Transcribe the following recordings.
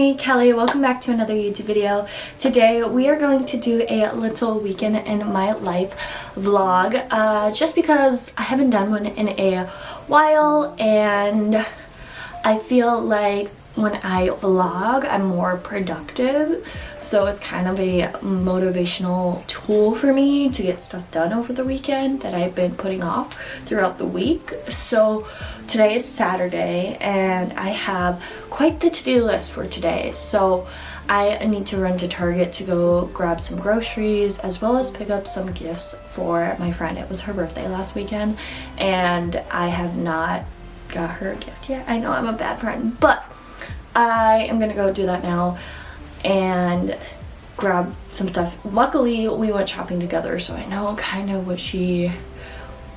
me, Kelly. Welcome back to another YouTube video. Today we are going to do a little weekend in my life vlog, just because I haven't done one in a while and I feel like when I vlog I'm more productive, so it's kind of a motivational tool for me to get stuff done over the weekend that I've been putting off throughout the week. So today is Saturday and I have quite the to-do list for today. So I need to run to Target to go grab some groceries as well as pick up some gifts for my friend. It was her birthday last weekend and I have not got her a gift yet. I know I'm a bad friend, but I am gonna go do that now and grab some stuff. Luckily we went shopping together, so I know kind of what she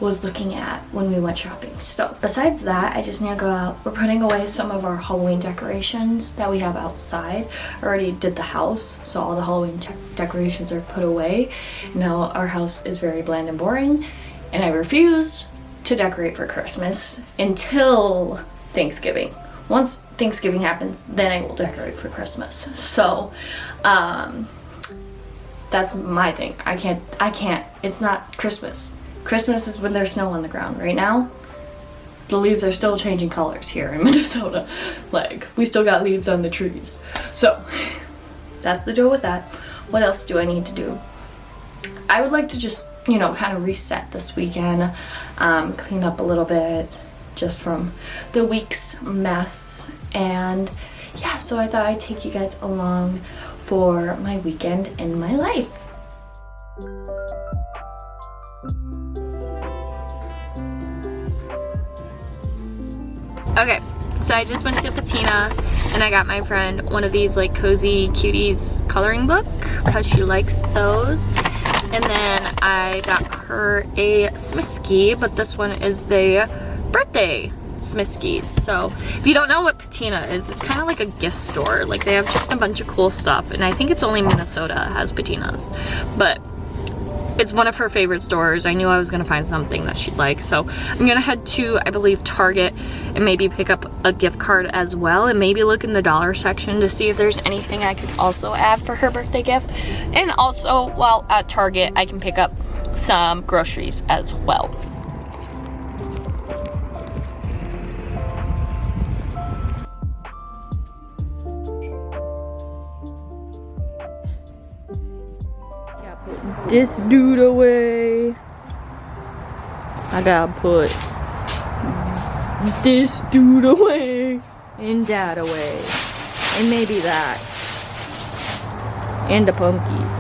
was looking at when we went shopping. So besides that, I just need to go out. We're putting away some of our Halloween decorations that we have outside. I already did the house, so all the Halloween decorations are put away. Now our house is very bland and boring, and I refuse to decorate for Christmas until Thanksgiving. Once Thanksgiving happens, then I will decorate for Christmas. So that's my thing. I can't, it's not Christmas. Christmas is when there's snow on the ground. Right now, the leaves are still changing colors here in Minnesota. Like, we still got leaves on the trees. So that's the deal with that. What else do I need to do? I would like to just, you know, kind of reset this weekend, clean up a little bit just from the week's mess. And yeah, so I thought I'd take you guys along for my weekend in my life. Okay, so I just went to Patina and I got my friend one of these like cozy cuties coloring book because she likes those. And then I got her a Smisky, but this one is the birthday Smiskies. So if you don't know what Patina is, it's kind of like a gift store. Like, they have just a bunch of cool stuff, and I think it's only Minnesota has Patinas, but it's one of her favorite stores. I knew I was gonna find something that she'd like, so I'm gonna head to, I believe, Target and maybe pick up a gift card as well, and maybe look in the dollar section to see if there's anything I could also add for her birthday gift. And also, while at Target, I can pick up some groceries as well. This dude away. I gotta put this dude away and that away and maybe that and the punkies.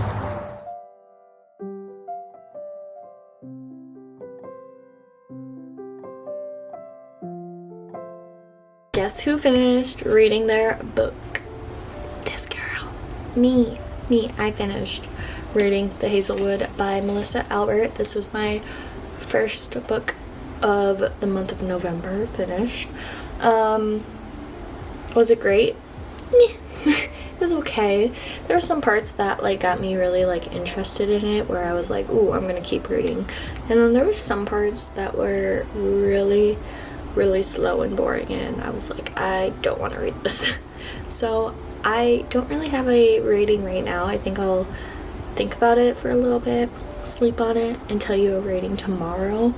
Guess who finished reading their book? This girl. Me, I finished reading The Hazelwood by Melissa Albert. This was my first book of the month of November finished. Was it great? It was okay. There were some parts that like got me really like interested in it, where I was like, ooh, I'm gonna keep reading. And then there were some parts that were really slow and boring, and I was like, I don't want to read this. So I don't really have a rating right now. I think I'll think about it for a little bit, sleep on it, and tell you a rating tomorrow.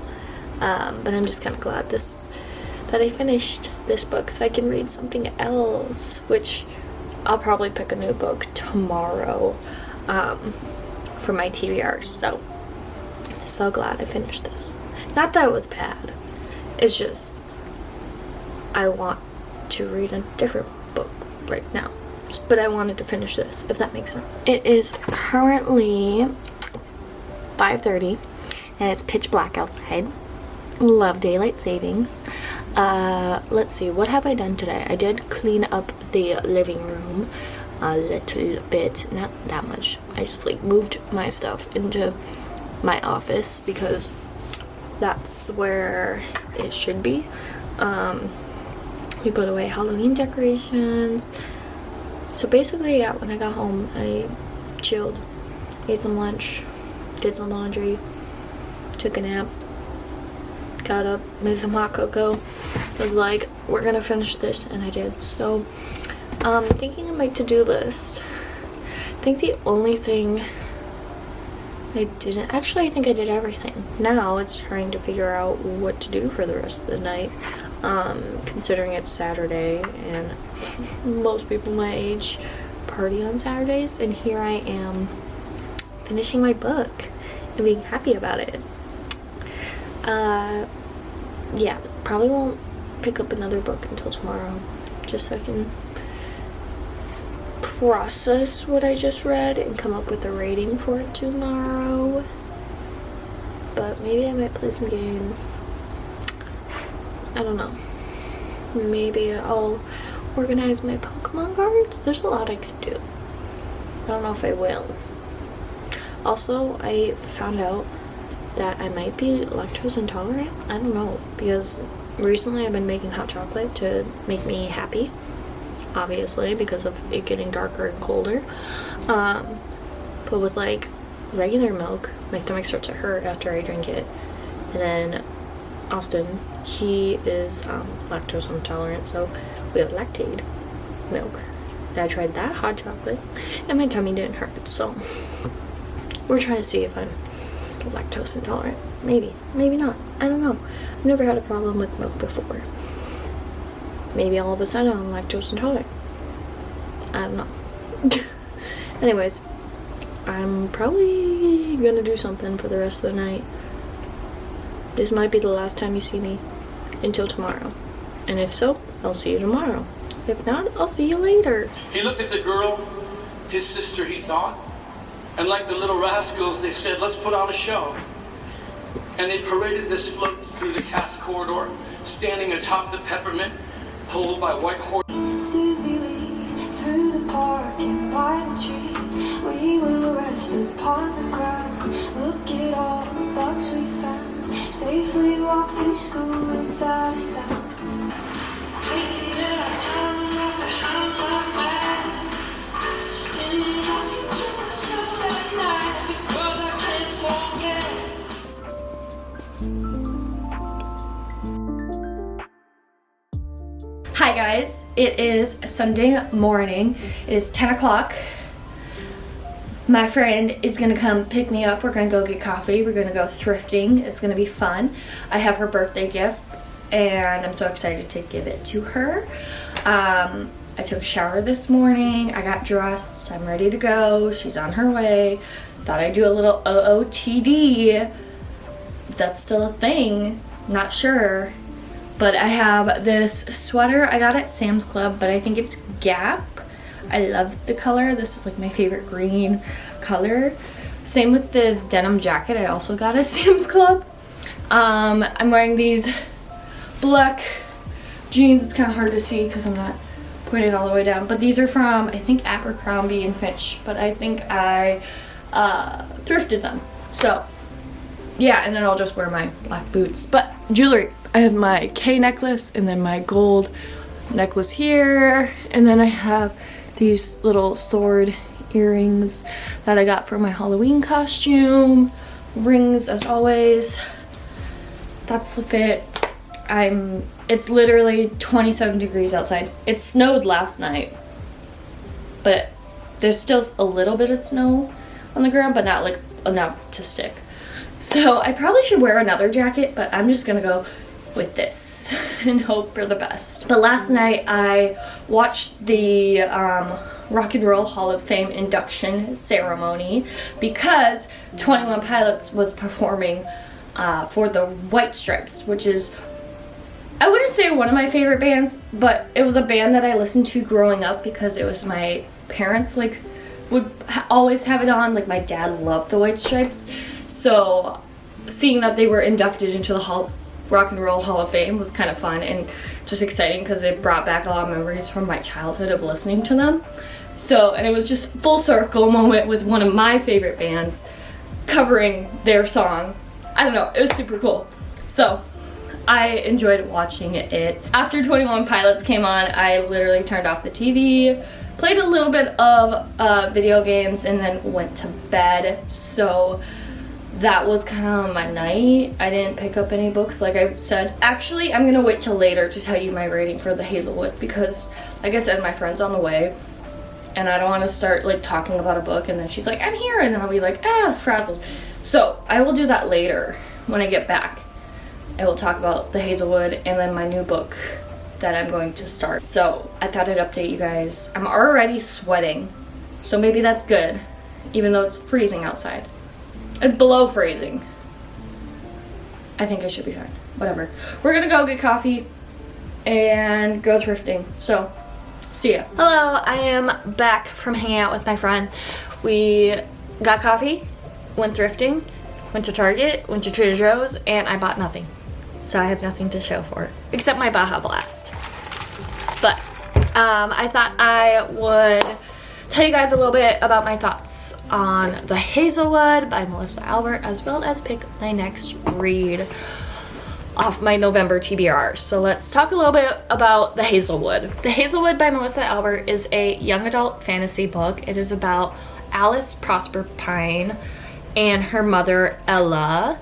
But I'm just kind of glad that I finished this book so I can read something else, which I'll probably pick a new book tomorrow for my TBR. So glad I finished this. Not that it was bad, it's just I want to read a different book right now. But I wanted to finish this, if that makes sense. It is currently 5:30 and it's pitch black outside. Love daylight savings. Let's see, what have I done today? I did clean up the living room a little bit, not that much. I just like moved my stuff into my office because that's where it should be. We put away Halloween decorations. So basically, yeah, when I got home, I chilled, ate some lunch, did some laundry, took a nap, got up, made some hot cocoa, was like, we're gonna finish this, and I did. So Thinking of my to-do list. I think the only thing I didn't, actually I think I did everything. Now it's trying to figure out what to do for the rest of the night. Considering it's Saturday and most people my age party on Saturdays, and here I am finishing my book and being happy about it. Yeah, probably won't pick up another book until tomorrow, just so I can process what I just read and come up with a rating for it tomorrow. But maybe I might play some games. I don't know. Maybe I'll organize my Pokemon cards. There's a lot I could do. I don't know if I will. Also, I found out that I might be lactose intolerant. I don't know, because recently I've been making hot chocolate to make me happy, obviously, because of it getting darker and colder. But with like regular milk, my stomach starts to hurt after I drink it. And then Austin, he is lactose intolerant, so we have lactate milk. And I tried that hot chocolate and my tummy didn't hurt, so we're trying to see if I'm lactose intolerant. Maybe not. I don't know. I've never had a problem with milk before. Maybe all of a sudden I'm lactose intolerant. I don't know. Anyways, I'm probably gonna do something for the rest of the night. This might be the last time you see me until tomorrow. And if so, I'll see you tomorrow. If not, I'll see you later. He looked at the girl, his sister, he thought, and like the little rascals, they said, let's put on a show. And they paraded this float through the cast corridor, standing atop the peppermint, pulled by white horses. Susie Lee, through the park and by the tree, we will rest upon the ground. Look at all the bugs we found. Safely walk to school without a sound. Taking our time behind my back, and talking to myself at night because I can't forget. Hi guys, it is Sunday morning. It is 10 o'clock. My friend is gonna come pick me up. We're gonna go get coffee. We're gonna go thrifting. It's gonna be fun. I have her birthday gift and I'm so excited to give it to her. I took a shower this morning. I got dressed. I'm ready to go. She's on her way. Thought I'd do a little OOTD. That's still a thing. Not sure. But I have this sweater I got at Sam's Club, but I think it's Gap. I love the color. This is like my favorite green color. Same with this denim jacket I also got at Sam's Club. I'm wearing these black jeans. It's kind of hard to see because I'm not putting it all the way down. But these are from, I think, Abercrombie and Fitch. But I think I thrifted them. So, yeah, and then I'll just wear my black boots. But jewelry. I have my K necklace and then my gold necklace here. And then I have these little sword earrings that I got for my Halloween costume. Rings as always. That's the fit. It's literally 27 degrees outside. It snowed last night, but there's still a little bit of snow on the ground, but not like enough to stick. So I probably should wear another jacket, but I'm just gonna go with this and hope for the best. But last night I watched the Rock and Roll Hall of Fame induction ceremony because 21 Pilots was performing for the White Stripes, which is, I wouldn't say one of my favorite bands, but it was a band that I listened to growing up because it was my parents like would always have it on. Like my dad loved the White Stripes, so seeing that they were inducted into the Rock and Roll Hall of Fame was kind of fun and just exciting because it brought back a lot of memories from my childhood of listening to them. So, and it was just full circle moment with one of my favorite bands covering their song. I don't know, it was super cool. So, I enjoyed watching it. After 21 Pilots came on, I literally turned off the TV, played a little bit of video games, and then went to bed. So, that was kind of my night. I didn't pick up any books like I said. Actually, I'm gonna wait till later to tell you my rating for the Hazelwood because, like I said, my friend's on the way and I don't want to start like talking about a book and then she's like, I'm here, and then I'll be like, frazzled. So I will do that later when I get back. I will talk about the Hazelwood and then my new book that I'm going to start. So I thought I'd update you guys. I'm already sweating, so maybe that's good, even though it's freezing outside. It's below freezing. I think I should be fine. Whatever. We're gonna go get coffee and go thrifting. So, see ya. Hello, I am back from hanging out with my friend. We got coffee, went thrifting, went to Target, went to Trader Joe's, and I bought nothing. So I have nothing to show for it, except my Baja Blast. But I thought I would tell you guys a little bit about my thoughts on The Hazelwood by Melissa Albert, as well as pick my next read off my November TBR. So let's talk a little bit about The Hazelwood. The Hazelwood by Melissa Albert is a young adult fantasy book. It is about Alice Prosper Pine and her mother Ella,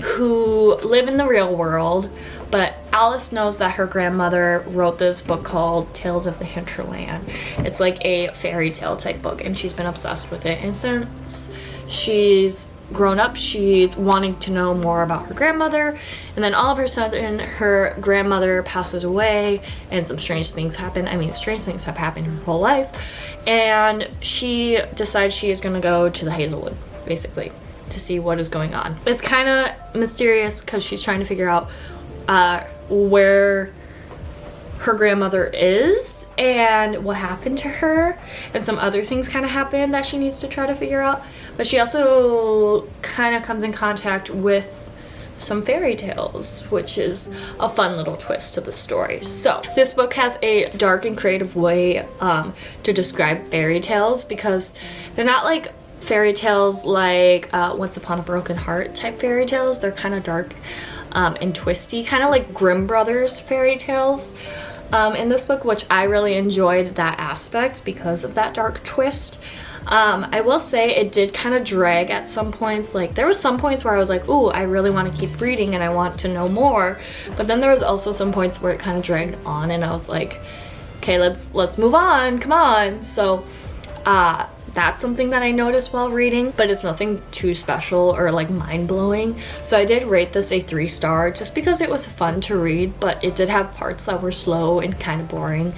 who live in the real world, but Alice knows that her grandmother wrote this book called Tales of the Hinterland. It's like a fairy tale type book, and she's been obsessed with it. And since she's grown up, she's wanting to know more about her grandmother, and then all of a sudden her grandmother passes away and some strange things happen. I mean, strange things have happened her whole life, and she decides she is going to go to the Hazelwood, basically, to see what is going on. It's kind of mysterious because she's trying to figure out where her grandmother is and what happened to her, and some other things kind of happen that she needs to try to figure out. But she also kind of comes in contact with some fairy tales, which is a fun little twist to the story. So this book has a dark and creative way to describe fairy tales, because they're not like fairy tales like Once Upon a Broken Heart type fairy tales. They're kind of dark and twisty, kind of like Grimm Brothers fairy tales in this book, which I really enjoyed that aspect because of that dark twist. I will say it did kind of drag at some points. Like, there was some points where I was like, ooh, I really want to keep reading and I want to know more, but then there was also some points where it kind of dragged on and I was like, okay, let's move on, come on. So that's something that I noticed while reading, but it's nothing too special or like mind-blowing. So I did rate this a 3-star just because it was fun to read, but it did have parts that were slow and kind of boring,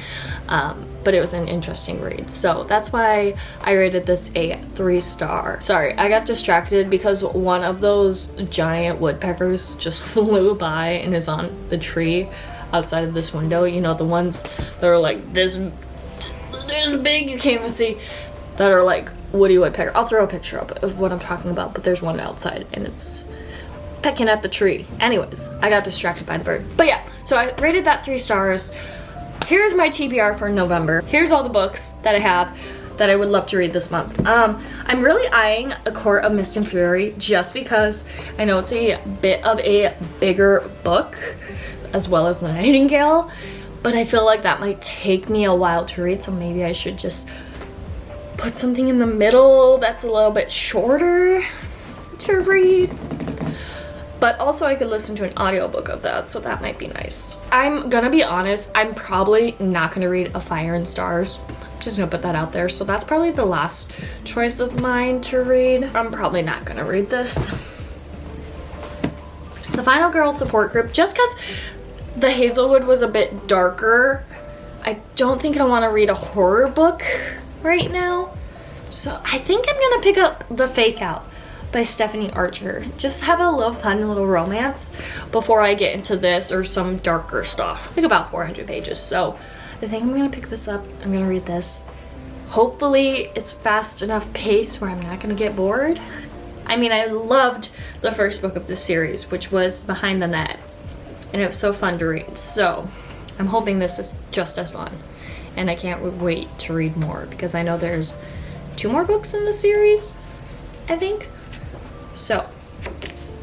but it was an interesting read. So that's why I rated this a 3-star. Sorry, I got distracted because one of those giant woodpeckers just flew by and is on the tree outside of this window. You know, the ones that are like this big, you can't even see, that are like woody woodpecker. I'll throw a picture up of what I'm talking about, but there's one outside and it's pecking at the tree. Anyways, I got distracted by the bird. But yeah, so I rated that 3 stars. Here's my TBR for November. Here's all the books that I have that I would love to read this month. I'm really eyeing A Court of Mist and Fury just because I know it's a bit of a bigger book, as well as The Nightingale, but I feel like that might take me a while to read, so maybe I should just put something in the middle that's a little bit shorter to read. But also I could listen to an audiobook of that, so that might be nice. I'm gonna be honest, I'm probably not gonna read A Fire and Stars. I'm just gonna put that out there. So that's probably the last choice of mine to read. I'm probably not gonna read this. The Final Girl Support Group, just because The Hazelwood was a bit darker, I don't think I want to read a horror book right now. So I think I'm gonna pick up The Fake Out by Stephanie Archer. Just have a little fun little romance before I get into this or some darker stuff. Like about 400 pages. So I think I'm gonna pick this up. I'm gonna read this. Hopefully it's fast enough pace where I'm not gonna get bored. I mean, I loved the first book of the series, which was Behind the Net, and it was so fun to read. So I'm hoping this is just as fun, and I can't wait to read more because I know there's 2 more books in the series, I think. So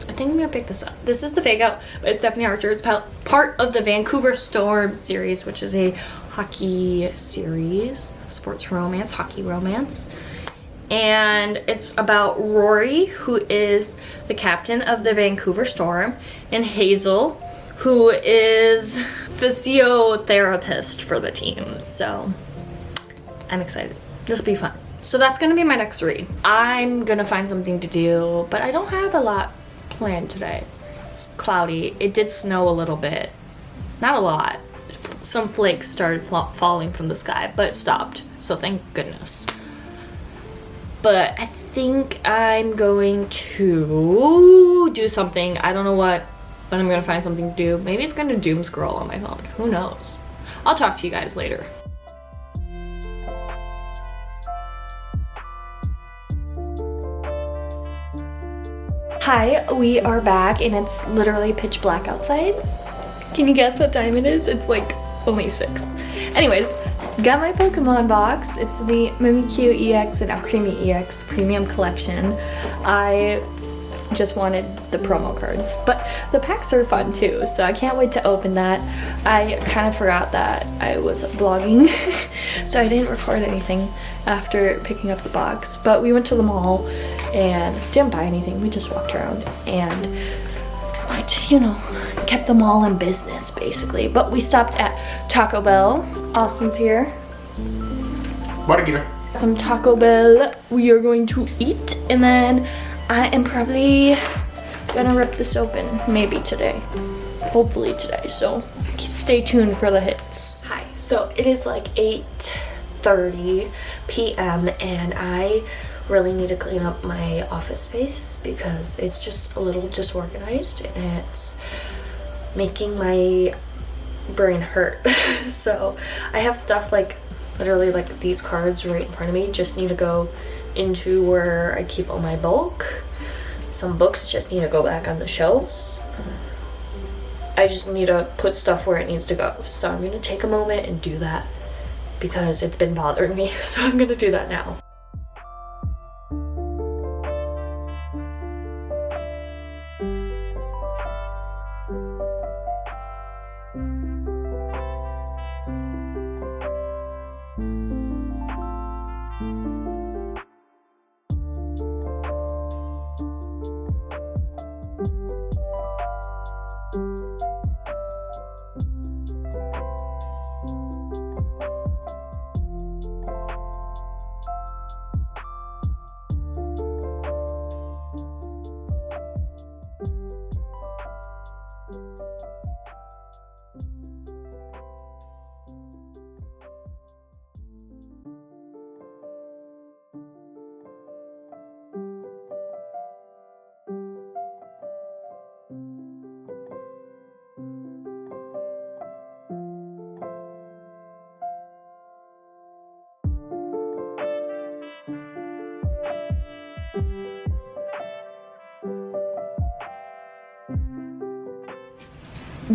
I think I'm gonna pick this up. This is The Fake Out by Stephanie Archer. It's part of the Vancouver Storm series, which is a hockey series, sports romance, hockey romance. and it's about Rory, who is the captain of the Vancouver Storm, and Hazel, who is physiotherapist for the team. So I'm excited. This will be fun. So that's gonna be my next read. I'm gonna find something to do, but I don't have a lot planned today. It's cloudy. It did snow a little bit. Not a lot. Some flakes started falling from the sky, but it stopped. So thank goodness. But I think I'm going to do something. I don't know what, but I'm gonna find something to do. Maybe it's gonna doom scroll on my phone. Who knows? I'll talk to you guys later. Hi, we are back and it's literally pitch black outside. Can you guess what time it is? It's like only 6. Anyways, got my Pokemon box. It's the Mimikyu EX and Alcremie EX Premium Collection. I just wanted the promo cards, but the packs are fun too, so I can't wait to open that. I kind of forgot that I was vlogging, so I didn't record anything after picking up the box, but we went to the mall and didn't buy anything. We just walked around and you know, kept them all in business basically. But we stopped at Taco Bell. Austin's here. What a gear. Some Taco Bell we are going to eat, and then I am probably gonna rip this open maybe today, hopefully today, so stay tuned for the hits. Hi, so it is like 8:30 p.m. and I really need to clean up my office space because it's just a little disorganized and it's making my brain hurt. So I have stuff like literally like these cards right in front of me just need to go into where I keep all my bulk. Some books just need to go back on the shelves. I just need to put stuff where it needs to go. So I'm gonna take a moment and do that because it's been bothering me. So I'm gonna do that now.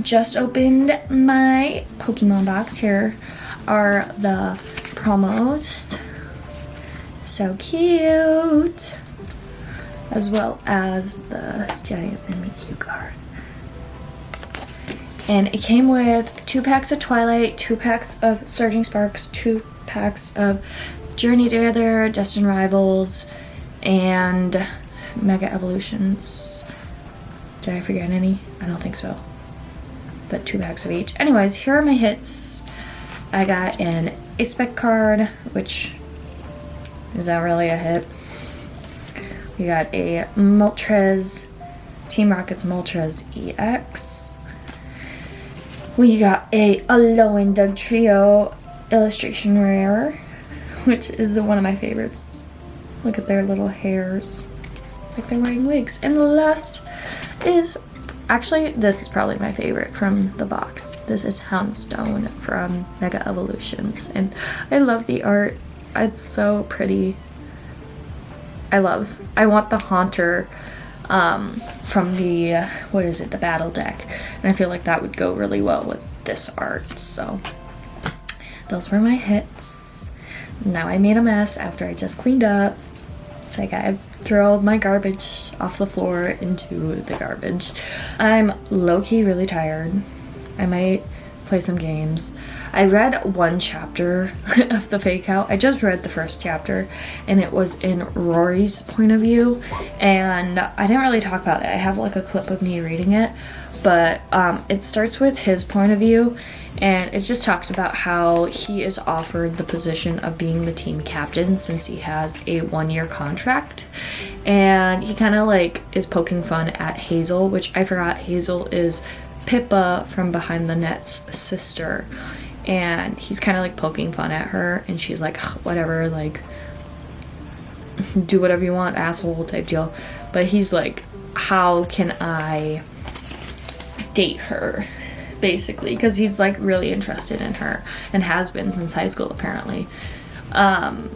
Just opened my Pokemon box. Here are the promos. So cute. As well as the giant Mimikyu card. And it came with 2 packs of Twilight, 2 packs of Surging Sparks, 2 packs of Journey Together, Destined Rivals, and Mega Evolutions. Did I forget any? I don't think so. But 2 packs of each. Anyways, here are my hits. I got an A-Spec card, which is that really a hit? We got a Moltres, Team Rocket's Moltres EX. We got a Alolan Dugtrio illustration rare, which is one of my favorites. Look at their little hairs. It's like they're wearing wigs. And the last is, actually, this is probably my favorite from the box. This is Houndstone from Mega Evolutions. And I love the art. It's so pretty. I want the Haunter from the, what is it, the battle deck. And I feel like that would go really well with this art. So those were my hits. Now I made a mess after I just cleaned up. So I gotta throw my garbage off the floor into the garbage. I'm low-key really tired. I might play some games. I read one chapter of the fake out. I just read the first chapter and it was in Rory's point of view, and I didn't really talk about it. I have like a clip of me reading it, but it starts with his point of view, and it just talks about how he is offered the position of being the team captain since he has a 1-year contract, and he kind of like is poking fun at Hazel, which I forgot Hazel is Pippa from Behind the Net's sister, and he's kind of like poking fun at her, and she's like, whatever, like, do whatever you want, asshole type deal. But he's like, how can I date her, basically, because he's like really interested in her and has been since high school apparently. But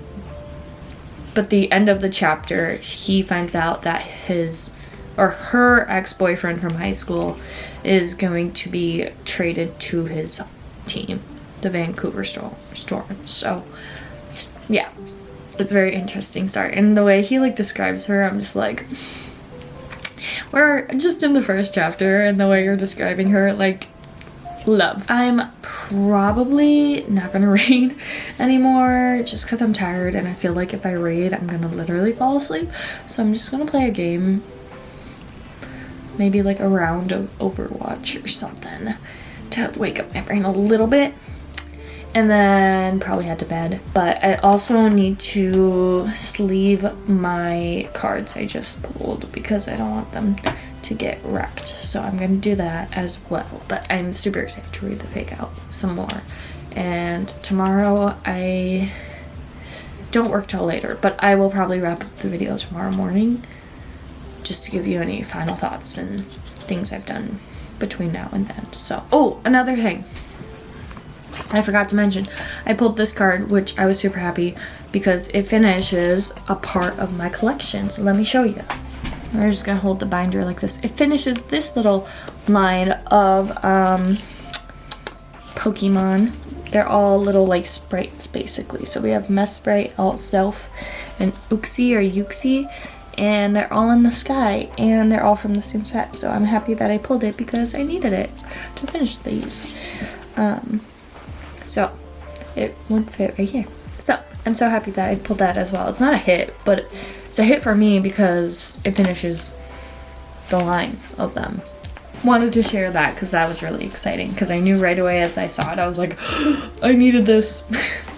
the end of the chapter, he finds out that his or her ex-boyfriend from high school is going to be traded to his team, the Vancouver Storm. So yeah, it's a very interesting start, and the way he like describes her, I'm just like, we're just in the first chapter, and the way you're describing her, like, love. I'm probably not gonna read anymore just because I'm tired, and I feel like if I read I'm gonna literally fall asleep. So I'm just gonna play a game, maybe like a round of Overwatch or something to wake up my brain a little bit, and then probably head to bed. But I also need to sleeve my cards I just pulled because I don't want them to get wrecked. So I'm gonna do that as well. But I'm super excited to read the fake out some more. And tomorrow I don't work till later, but I will probably wrap up the video tomorrow morning just to give you any final thoughts and things I've done between now and then. So, oh, another thing I forgot to mention, I pulled this card, which I was super happy because it finishes a part of my collection. So let me show you. I'm just gonna hold the binder like this. It finishes this little line of Pokemon. They're all little like sprites basically. So we have Mesprit, Alt-Self, and Uxie or Uxie, and they're all in the sky, and they're all from the same set. So I'm happy that I pulled it because I needed it to finish these. So it would fit right here. So I'm so happy that I pulled that as well. It's not a hit, but it's a hit for me because it finishes the line of them. Wanted to share that because that was really exciting, because I knew right away as I saw it, I was like, I needed this.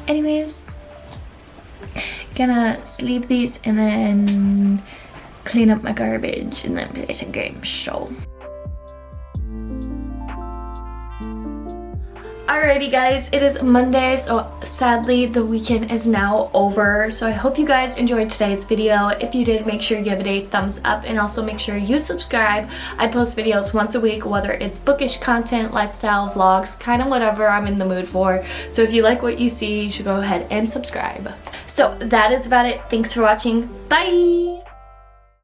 Anyways, gonna sleeve these and then clean up my garbage and then play some games. So alrighty guys, it is Monday, so sadly the weekend is now over. So I hope you guys enjoyed today's video. If you did, make sure you give it a thumbs up, and also make sure you subscribe. I post videos once a week, whether it's bookish content, lifestyle, vlogs, kind of whatever I'm in the mood for. So if you like what you see, you should go ahead and subscribe. So that is about it. Thanks for watching. Bye!